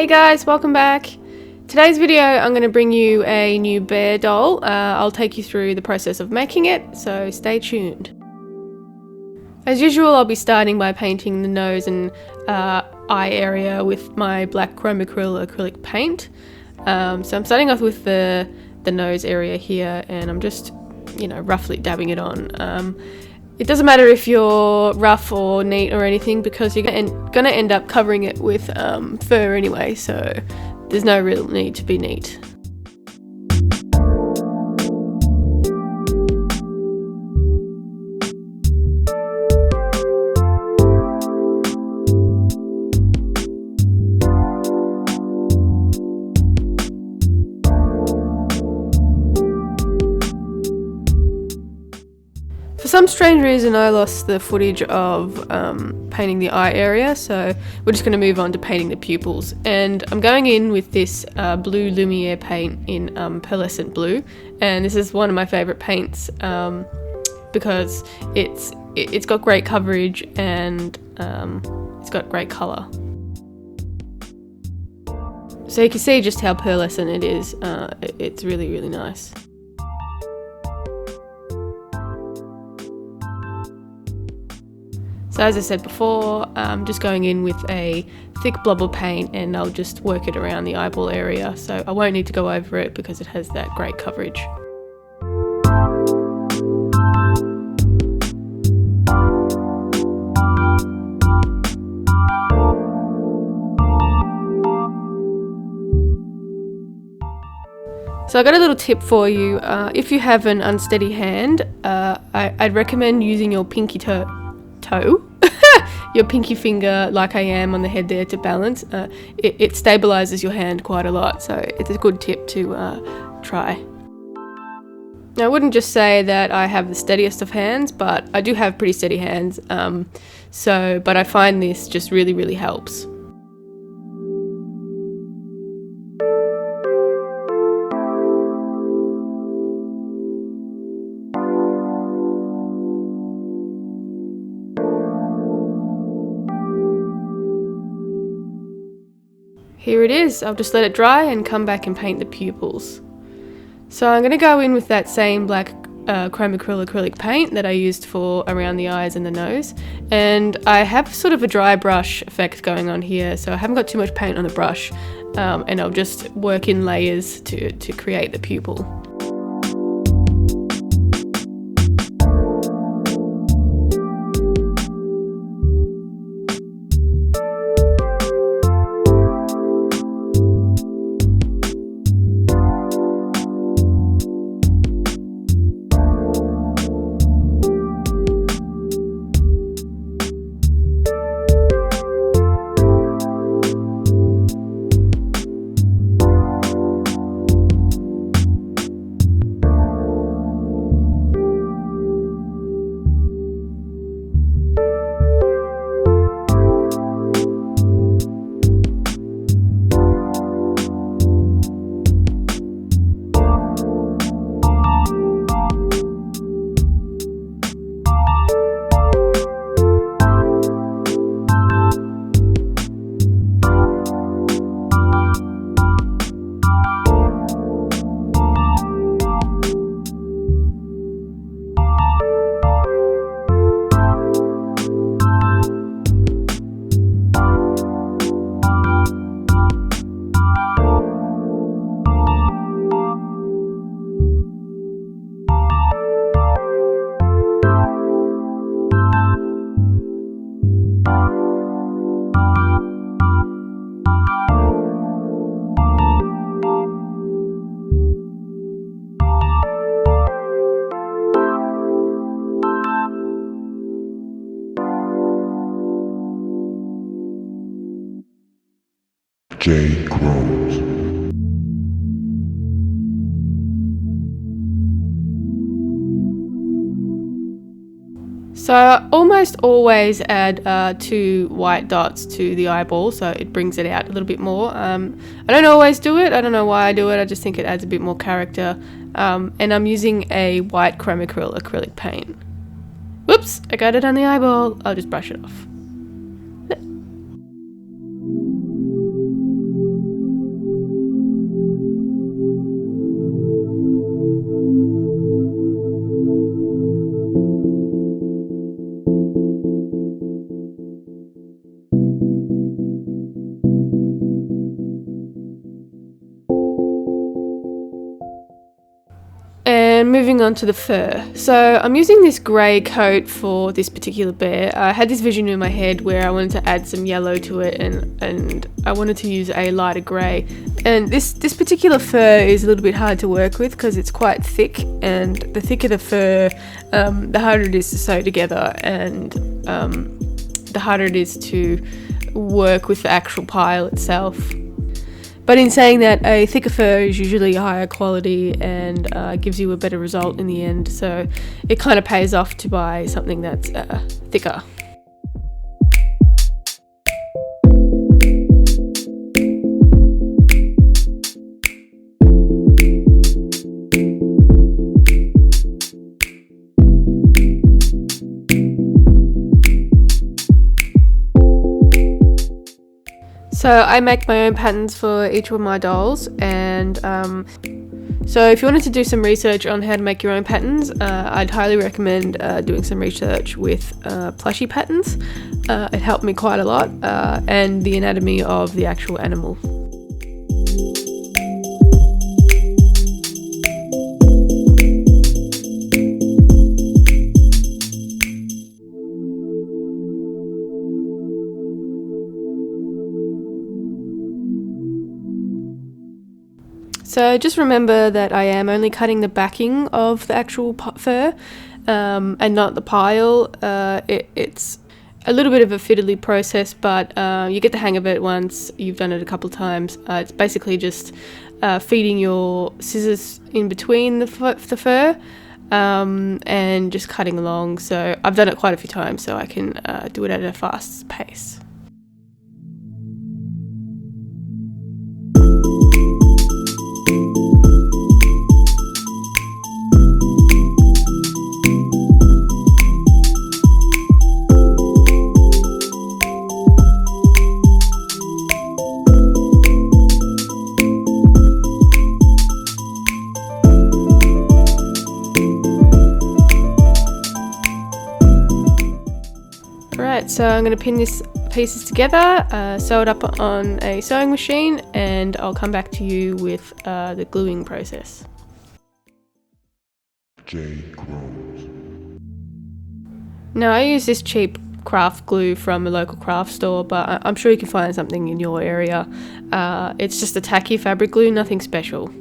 Hey guys, welcome back. Today's video I'm going to bring you a new bear doll. I'll take you through the process of making it, so stay tuned. As usual, I'll be starting by painting the nose and eye area with my black chromacryl acrylic paint. So I'm starting off with the nose area here, and I'm just, roughly dabbing it on. It doesn't matter if you're rough or neat or anything, because you're gonna end up covering it with fur anyway, so there's no real need to be neat. For some strange reason I lost the footage of painting the eye area, so we're just going to move on to painting the pupils. And I'm going in with this blue Lumiere paint in pearlescent blue, and this is one of my favourite paints because it's got great coverage and it's got great colour. So you can see just how pearlescent it is. It's really, really nice. So as I said before, I'm just going in with a thick blob of paint, and I'll just work it around the eyeball area, so I won't need to go over it because it has that great coverage. So I got a little tip for you. If you have an unsteady hand, I'd recommend using your pinky toe, your pinky finger, like I am on the head there, to balance. It stabilizes your hand quite a lot, so it's a good tip to try. Now, I wouldn't just say that I have the steadiest of hands, but I do have pretty steady hands, but I find this just really, really helps. Here it is. I'll just let it dry and come back and paint the pupils. So I'm going to go in with that same black chromacryl acrylic paint that I used for around the eyes and the nose, and I have sort of a dry brush effect going on here, so I haven't got too much paint on the brush, and I'll just work in layers to create the pupil. J. Grows. So I almost always add 2 white dots to the eyeball, so it brings it out a little bit more. I don't always do it. I don't know why I do it. I just think it adds a bit more character. And I'm using a white chromacryl acrylic paint. Whoops, I got it on the eyeball. I'll just brush it off. And moving on to the fur. So I'm using this grey coat for this particular bear. I had this vision in my head where I wanted to add some yellow to it, and I wanted to use a lighter grey. And this particular fur is a little bit hard to work with because it's quite thick, and the thicker the fur, the harder it is to sew together, and the harder it is to work with the actual pile itself. But in saying that, a thicker fur is usually a higher quality and gives you a better result in the end, so it kind of pays off to buy something that's thicker. So I make my own patterns for each of my dolls, and so if you wanted to do some research on how to make your own patterns, I'd highly recommend doing some research with plushie patterns. It helped me quite a lot, and the anatomy of the actual animal. So just remember that I am only cutting the backing of the actual fur and not the pile. It's a little bit of a fiddly process, but you get the hang of it once you've done it a couple of times. It's basically just feeding your scissors in between the fur and just cutting along. So I've done it quite a few times, so I can do it at a fast pace. Alright, so I'm going to pin these pieces together, sew it up on a sewing machine, and I'll come back to you with the gluing process. J Grows. Now I use this cheap craft glue from a local craft store, but I'm sure you can find something in your area. It's just a tacky fabric glue, nothing special.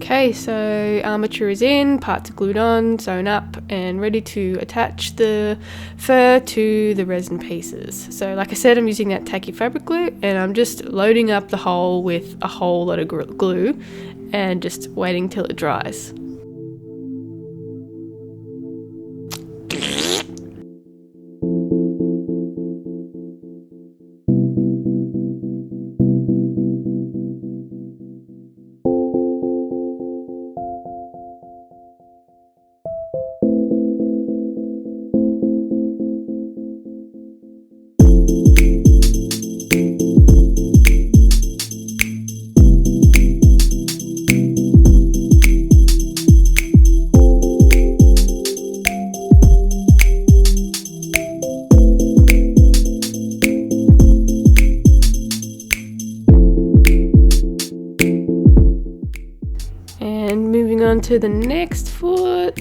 Okay, so armature is in, parts are glued on, sewn up, and ready to attach the fur to the resin pieces. So like I said, I'm using that tacky fabric glue, and I'm just loading up the hole with a whole lot of glue and just waiting till it dries. And moving on to the next foot.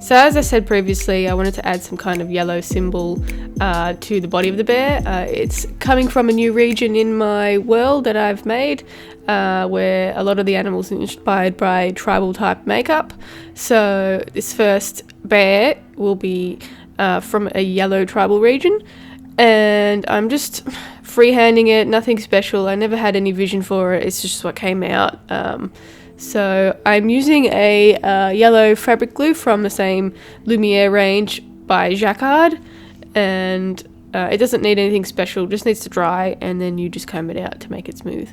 So as I said previously, I wanted to add some kind of yellow symbol to the body of the bear. It's coming from a new region in my world that I've made, where a lot of the animals are inspired by tribal type makeup. So this first bear will be from a yellow tribal region, and I'm just freehanding it, nothing special. I never had any vision for it, it's just what came out. So I'm using a yellow fabric glue from the same Lumiere range by Jacquard, and it doesn't need anything special, just needs to dry, and then you just comb it out to make it smooth.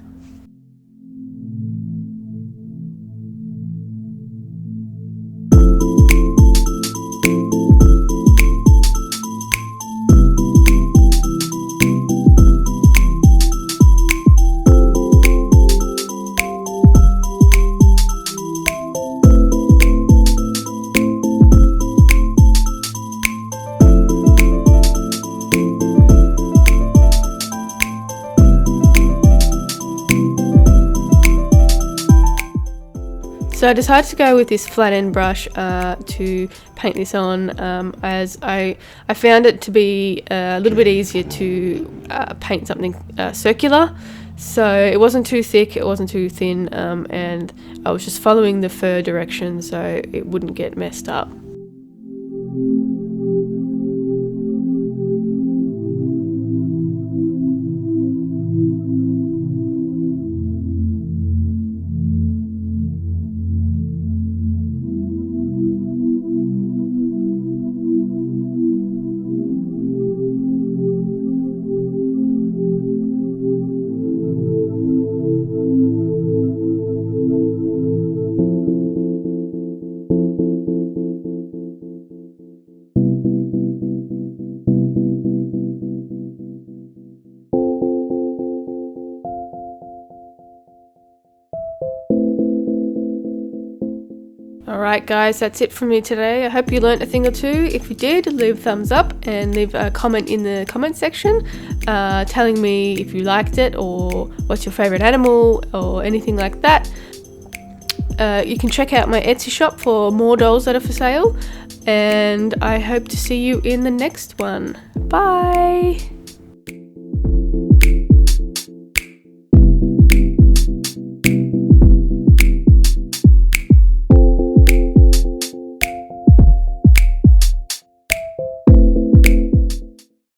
So I decided to go with this flat end brush to paint this on, as I found it to be a little bit easier to paint something circular. So it wasn't too thick, it wasn't too thin, and I was just following the fur direction so it wouldn't get messed up. Alright guys, that's it from me today. I hope you learnt a thing or two. If you did, leave a thumbs up and leave a comment in the comment section telling me if you liked it or what's your favourite animal or anything like that. You can check out my Etsy shop for more dolls that are for sale, and I hope to see you in the next one. Bye!